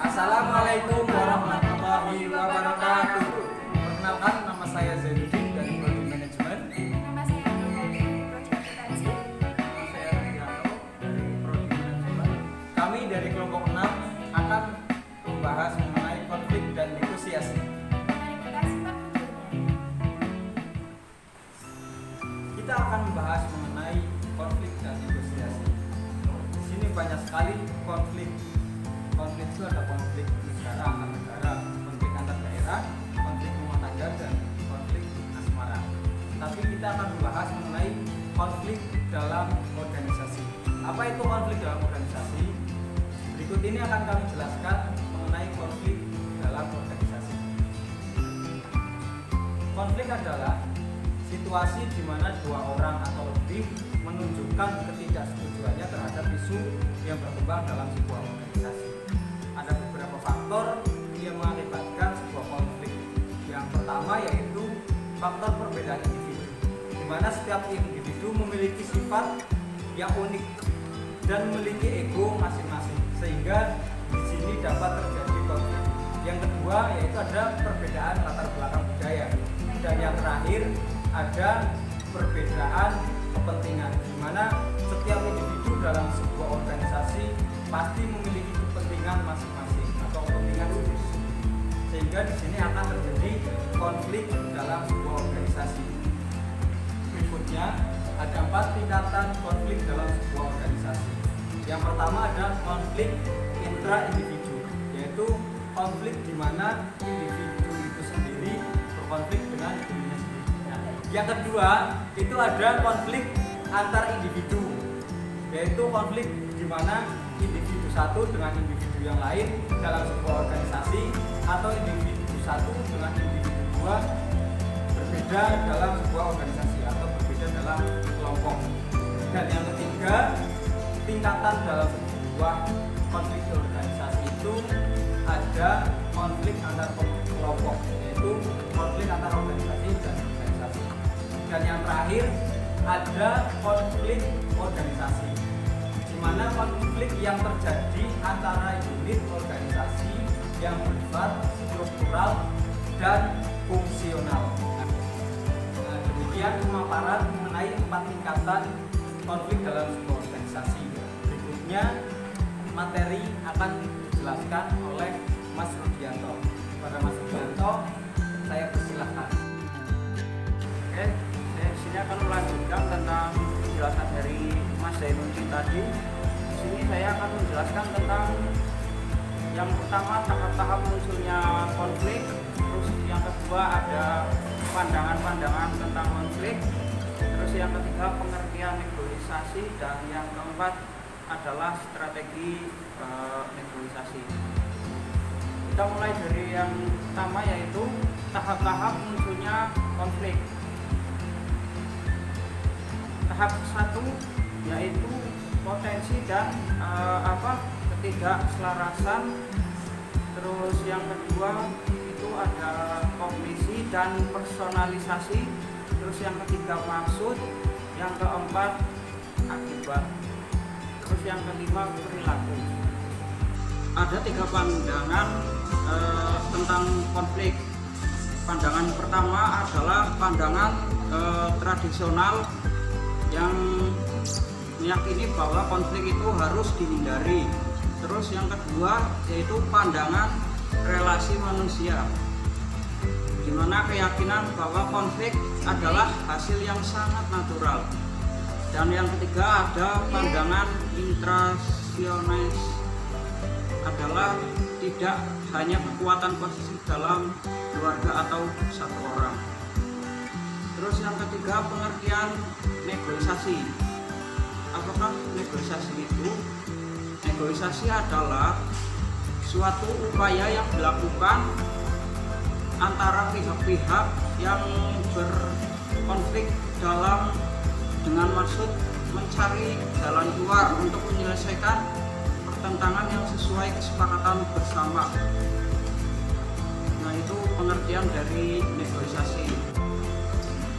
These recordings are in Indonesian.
Assalamualaikum warahmatullahi wabarakatuh. Perkenalkan, nama saya Zainuddin dari Prodi Manajemen. Nama saya Nurul dari Prodi Akuntansi. Nama saya Rianto dari Prodi Manajemen. Kami dari kelompok 6 akan membahas mengenai konflik dan negosiasi. Mari kita simak videonya. Kita akan membahas mengenai konflik dan negosiasi. Di sini banyak sekali konflik. Konflik itu ada konflik negara antar negara, konflik antar daerah, konflik rumah tangga, dan konflik asmara. Tapi kita akan membahas mengenai konflik dalam organisasi. Apa itu konflik dalam organisasi? Berikut ini akan kami jelaskan mengenai konflik dalam organisasi. Konflik adalah situasi di mana dua orang atau lebih menunjukkan ketidaksetujuannya terhadap isu yang berkembang dalam sebuah organisasi. Ada beberapa faktor yang mengakibatkan sebuah konflik. Yang pertama yaitu faktor perbedaan individu, di mana setiap individu memiliki sifat yang unik dan memiliki ego masing-masing, sehingga di sini dapat terjadi konflik. Yang kedua yaitu ada perbedaan latar belakang budaya, dan yang terakhir ada perbedaan kepentingan, di mana setiap individu dalam sebuah organisasi pasti memiliki kepentingan masing-masing atau kepentingan khusus, sehingga di sini akan terjadi konflik dalam sebuah organisasi. Berikutnya ada 4 tingkatan konflik dalam sebuah organisasi. Yang pertama ada konflik intra-individu, yaitu konflik di mana individu itu sendiri berkonflik dengan dirinya sendiri. Yang kedua itu ada konflik antar individu, yaitu konflik di mana individu satu dengan individu yang lain dalam sebuah organisasi, atau individu satu dengan individu dua berbeda dalam sebuah organisasi atau berbeda dalam kelompok. Dan yang ketiga, tingkatan dalam sebuah konflik organisasi itu ada konflik antar kelompok, yaitu konflik antar organisasi dan organisasi. Dan yang terakhir ada konflik organisasi, di mana konflik yang terjadi antara unit organisasi yang bersifat struktural dan fungsional. Nah, demikian pemaparan mengenai 4 tingkatan konflik dalam sebuah organisasi. Berikutnya materi akan dijelaskan oleh Mas Rudianto. Kepada Mas Rudianto, saya persilahkan. Oke, saya di sini akan melanjutkan tentang penjelasan dari Mas Zainuddin tadi. Di sini saya akan menjelaskan tentang yang pertama tahap-tahap munculnya konflik, terus yang kedua ada pandangan-pandangan tentang konflik, terus yang ketiga pengertian negosiasi, dan yang keempat adalah strategi negosiasi. Kita mulai dari yang pertama yaitu tahap-tahap munculnya konflik. Tahap 1 yaitu potensi dan ketidakselarasan. Terus yang kedua itu ada kognisi dan personalisasi. Terus yang ketiga maksud. Yang keempat akibat. Terus yang kelima perilaku. Ada 3 pandangan tentang konflik. Pandangan pertama adalah pandangan tradisional yang meyakini bahwa konflik itu harus dihindari. Terus yang kedua yaitu pandangan relasi manusia, di mana keyakinan bahwa konflik adalah hasil yang sangat natural. Dan yang ketiga ada pandangan intrasionis, adalah tidak hanya kekuatan posisi dalam keluarga atau satu orang. Terus yang ketiga pengertian negosiasi. Apakah negosiasi itu? Negosiasi adalah suatu upaya yang dilakukan antara pihak-pihak yang berkonflik dengan maksud mencari jalan keluar untuk menyelesaikan pertentangan yang sesuai kesepakatan bersama. Nah, itu pengertian dari negosiasi.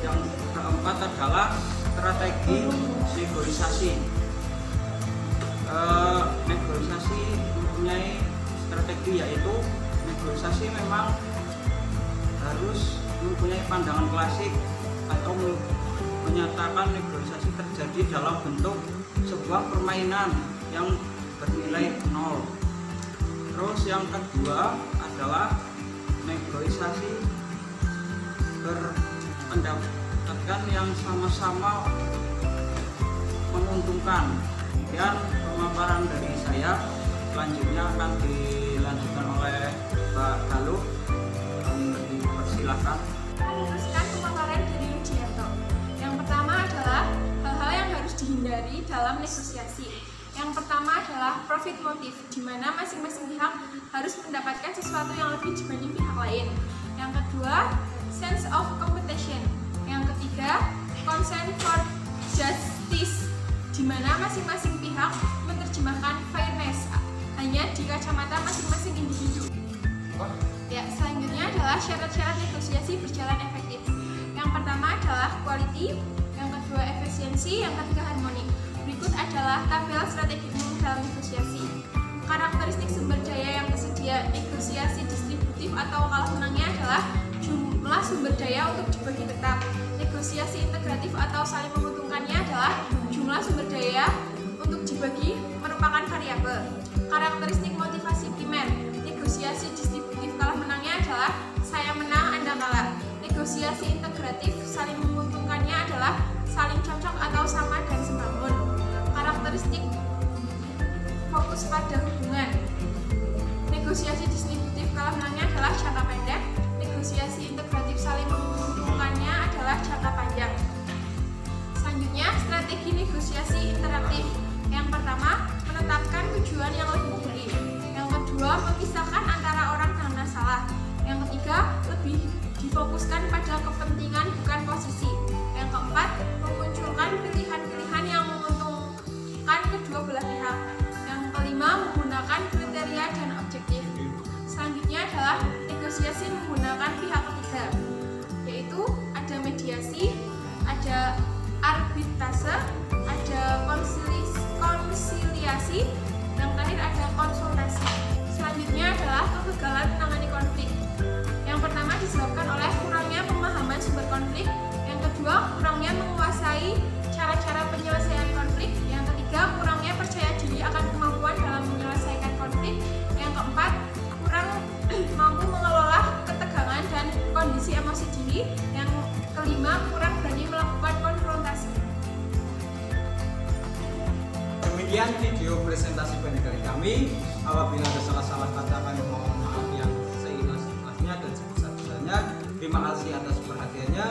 Yang keempat adalah strategi negosiasi. Negosiasi mempunyai strategi, yaitu negosiasi memang harus mempunyai pandangan klasik atau menyatakan negosiasi terjadi dalam bentuk sebuah permainan yang bernilai 0. Terus yang kedua adalah negosiasi berpendapatan yang sama-sama menguntungkan. Kemudian pemaparan dari saya selanjutnya akan dilanjutkan oleh Mbak Galuh. Dipersilakan. Meneruskan pemaparan dari Yudianto. Yang pertama adalah hal-hal yang harus dihindari dalam negosiasi. Yang pertama adalah profit motive, di mana masing-masing pihak harus mendapatkan sesuatu yang lebih dibanding pihak lain. Yang kedua, sense of competition. Yang ketiga, concern for justice, di mana masing-masing pihak menerjemahkan fairness hanya di kacamata masing-masing individu. Ya, selanjutnya adalah syarat-syarat negosiasi berjalan efektif. Yang pertama adalah quality, yang kedua efisiensi, yang ketiga harmoni. Berikut adalah tabel strategi umum dalam negosiasi. Karakteristik sumber daya yang tersedia. Negosiasi distributif atau kalah menangnya adalah jumlah sumber daya untuk dibagi tetap. Negosiasi integratif atau saling menguntungkannya adalah jumlah sumber daya untuk dibagi merupakan variabel. Karakteristik motivasi primer. Negosiasi distributif kalah menangnya adalah saya menang, Anda kalah. Negosiasi integratif saling menguntungkannya adalah saling cocok atau sama dan sebangun. Karakteristik fokus pada hubungan. Negosiasi distributif kalah menangnya adalah jangka pendek. Negosiasi integratif saling menguntungkannya adalah jangka panjang. Selanjutnya, strategi negosiasi interaktif. Yang pertama, menetapkan tujuan yang lebih tinggi. Yang kedua, memisahkan antara orang dan masalah. Yang ketiga, lebih difokuskan pada kepentingan bukan posisi. Yang keempat, memunculkan pilihan-pilihan yang menguntungkan kedua belah pihak. Yang kelima, menggunakan kriteria dan objektif. Selanjutnya adalah negosiasi menggunakan pihak ketiga, yaitu ada mediasi, ada arbitrase, ada konsiliasi, yang terakhir ada konsultasi. Selanjutnya adalah kegagalan menangani konflik. Yang pertama disebabkan oleh kurangnya pemahaman sumber konflik. Yang kedua, kurangnya menguasai cara-cara penyelesaian konflik. Yang ketiga, kurangnya percaya diri akan kemampuan dalam menyelesaikan konflik. Yang keempat, kurang mampu mengelola ketegangan dan kondisi emosi diri. Yang kelima, kurang berani melakukan konfrontasi. Demikian video presentasi dari kami. Apabila ada salah-salah kata, kami mohon maaf yang seikhlas-ikhlasnya dan sebesar-besarnya. Terima kasih atas perhatiannya.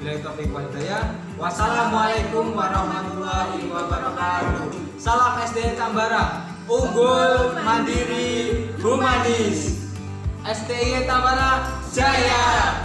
Bila taufiq wal hidayah. Wassalamualaikum warahmatullahi wabarakatuh. Salam SD Tambara, unggul, mandiri, humanis. STI Tambara Jaya.